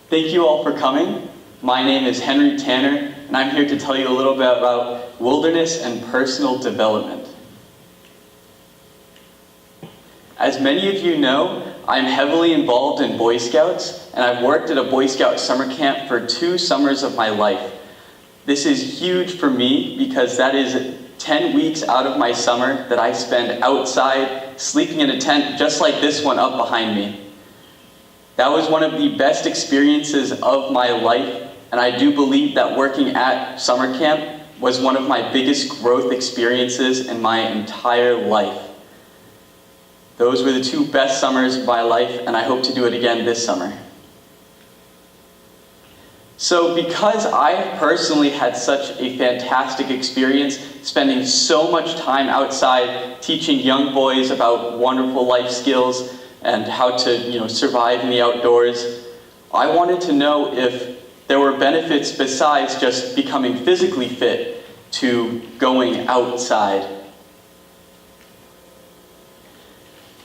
Thank you all for coming. My name is Henry Tanner, and I'm here to tell you a little bit about wilderness and personal development. As many of you know, I'm heavily involved in Boy Scouts, and I've worked at a Boy Scout summer camp for 2 summers of my life. This is huge for me because that is 10 weeks out of my summer that I spend outside, sleeping in a tent just like this one up behind me. That was one of the best experiences of my life, and I do believe that working at summer camp was one of my biggest growth experiences in my entire life. Those were the 2 best summers of my life, and I hope to do it again this summer. So because I personally had such a fantastic experience spending so much time outside teaching young boys about wonderful life skills and how to survive in the outdoors, I wanted to know if there were benefits besides just becoming physically fit to going outside.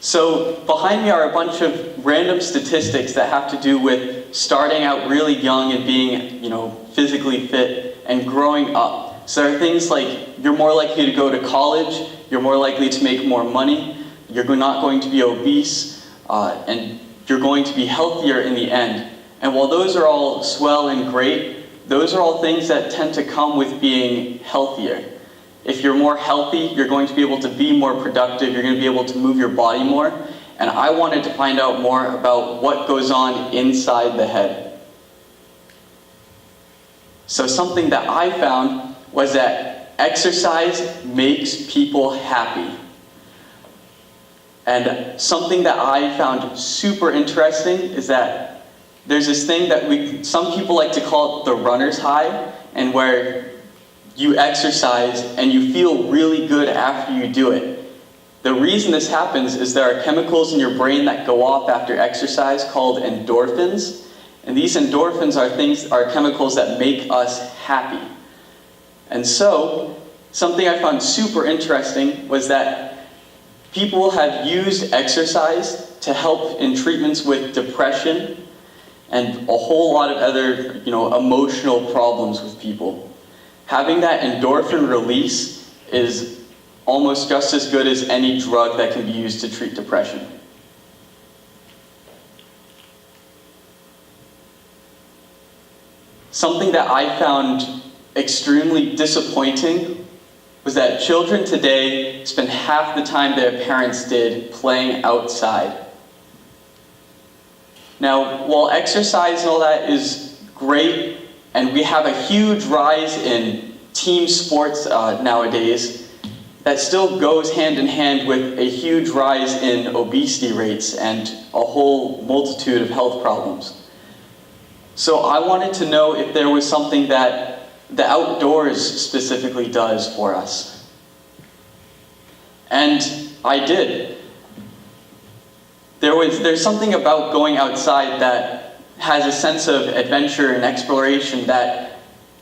So behind me are a bunch of random statistics that have to do with starting out really young and being, physically fit and growing up. So there are things like you're more likely to go to college, you're more likely to make more money, you're not going to be obese, and you're going to be healthier in the end. And while those are all swell and great, those are all things that tend to come with being healthier. If you're more healthy, you're going to be able to be more productive, you're going to be able to move your body more. And I wanted to find out more about what goes on inside the head. So something that I found was that exercise makes people happy. And something that I found super interesting is that there's this thing that some people like to call it the runner's high, and where you exercise and you feel really good after you do it. The reason this happens is there are chemicals in your brain that go off after exercise called endorphins. And these endorphins are chemicals that make us happy. And so, something I found super interesting was that people have used exercise to help in treatments with depression and a whole lot of other, emotional problems with people. Having that endorphin release is almost just as good as any drug that can be used to treat depression. Something that I found extremely disappointing was that children today spend half the time their parents did playing outside. Now, while exercise and all that is great, and we have a huge rise in team sports nowadays, that still goes hand in hand with a huge rise in obesity rates and a whole multitude of health problems. So I wanted to know if there was something that the outdoors specifically does for us. And I did. There's something about going outside that has a sense of adventure and exploration that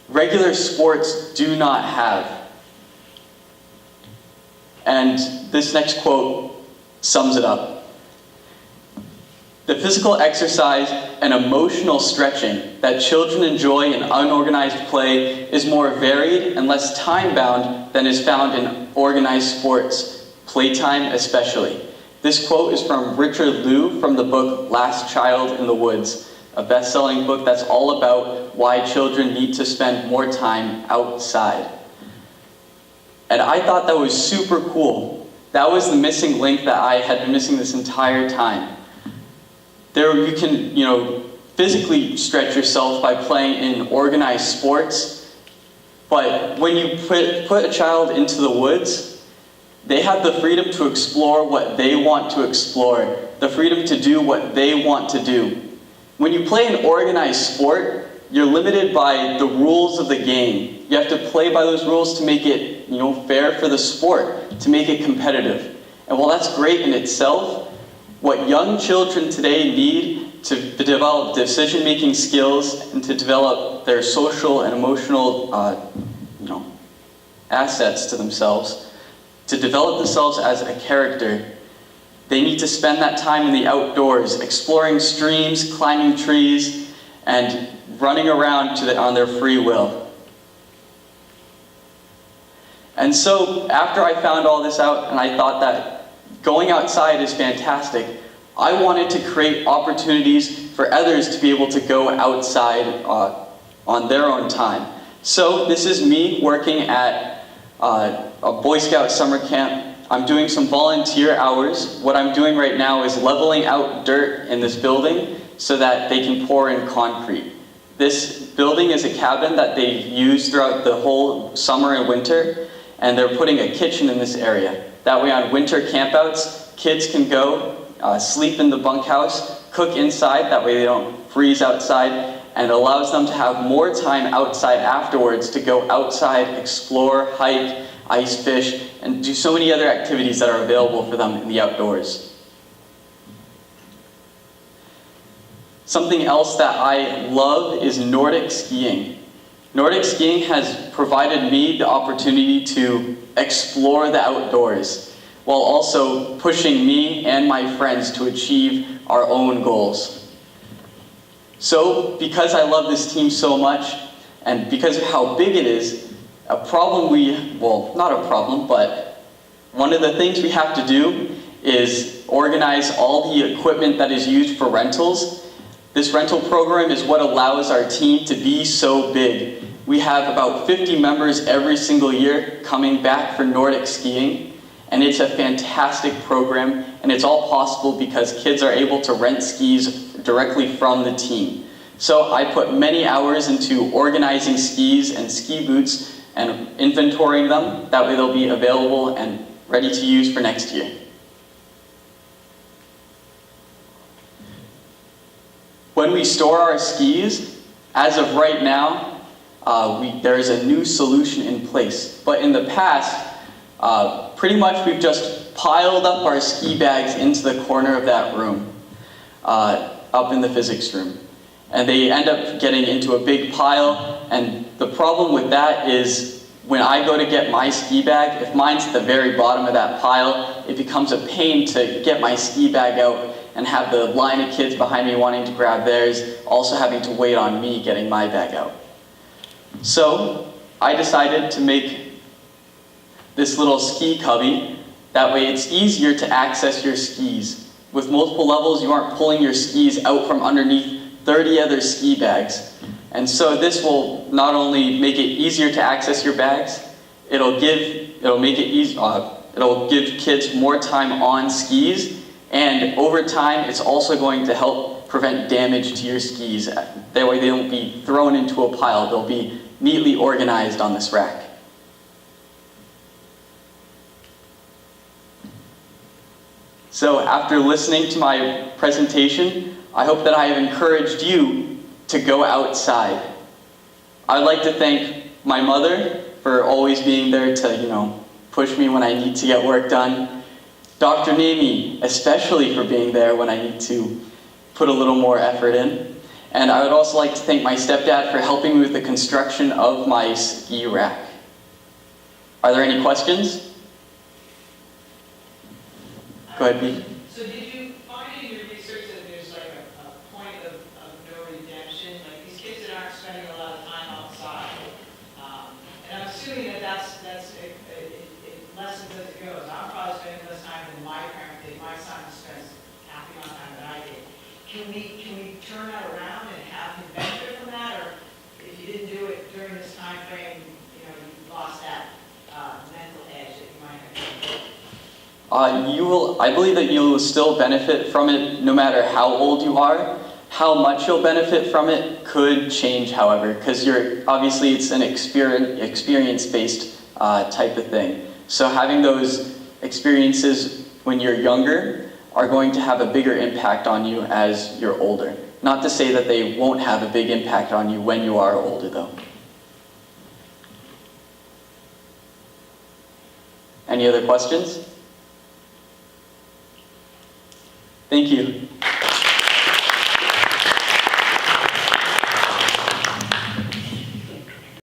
regular sports do not have. And this next quote sums it up. The physical exercise and emotional stretching that children enjoy in unorganized play is more varied and less time-bound than is found in organized sports, playtime especially. This quote is from Richard Liu from the book Last Child in the Woods, a best-selling book that's all about why children need to spend more time outside. And I thought that was super cool. That was the missing link that I had been missing this entire time. You can, physically stretch yourself by playing in organized sports, but when you put a child into the woods, they have the freedom to explore what they want to explore, the freedom to do what they want to do. When you play an organized sport, you're limited by the rules of the game. You have to play by those rules to make it, fair for the sport, to make it competitive. And while that's great in itself, what young children today need to develop decision-making skills and to develop their social and emotional, assets to themselves, to develop themselves as a character, they need to spend that time in the outdoors, exploring streams, climbing trees, and running around on their free will. And so after I found all this out and I thought that going outside is fantastic, I wanted to create opportunities for others to be able to go outside on their own time. So this is me working at a Boy Scout summer camp. I'm doing some volunteer hours. What I'm doing right now is leveling out dirt in this building so that they can pour in concrete. This building is a cabin that they use throughout the whole summer and winter, and they're putting a kitchen in this area. That way on winter campouts, kids can go sleep in the bunkhouse, cook inside, that way they don't freeze outside, and it allows them to have more time outside afterwards to go outside, explore, hike, ice fish, and do so many other activities that are available for them in the outdoors. Something else that I love is Nordic skiing. Nordic skiing has provided me the opportunity to explore the outdoors, while also pushing me and my friends to achieve our own goals. So, because I love this team so much, and because of how big it is, not a problem, but one of the things we have to do is organize all the equipment that is used for rentals. This rental program is what allows our team to be so big. We have about 50 members every single year coming back for Nordic skiing, and it's a fantastic program, and it's all possible because kids are able to rent skis directly from the team. So I put many hours into organizing skis and ski boots and inventorying them. That way they'll be available and ready to use for next year. When we store our skis, as of right now, there is a new solution in place. But in the past, pretty much we've just piled up our ski bags into the corner of that room, up in the physics room. And they end up getting into a big pile, and the problem with that is when I go to get my ski bag, if mine's at the very bottom of that pile, it becomes a pain to get my ski bag out and have the line of kids behind me wanting to grab theirs, also having to wait on me getting my bag out. So I decided to make this little ski cubby. That way it's easier to access your skis. With multiple levels, you aren't pulling your skis out from underneath 30 other ski bags. And so this will not only make it easier to access your bags, it'll give kids more time on skis, and over time it's also going to help prevent damage to your skis. That way they won't be thrown into a pile, they'll be neatly organized on this rack. So after listening to my presentation, I hope that I have encouraged you to go outside. I'd like to thank my mother for always being there to, push me when I need to get work done. Dr. Nami, especially for being there when I need to put a little more effort in. And I would also like to thank my stepdad for helping me with the construction of my ski rack. Are there any questions? Go ahead, Pete. So did you find in your research that there's like a point of no redemption? Like these kids that aren't spending a lot of time outside. And I'm assuming that that's it lessens as it goes. I'm probably spending less time than my parent did. My son spends half the amount of time that I did. Can we turn that around and have him benefit from that? Or if you didn't do it during this time frame, you lost that mental edge that you might have. I believe that you will still benefit from it no matter how old you are. How much you'll benefit from it could change, however, because obviously it's an experience-based type of thing. So having those experiences when you're younger are going to have a bigger impact on you as you're older. Not to say that they won't have a big impact on you when you are older, though. Any other questions? Thank you.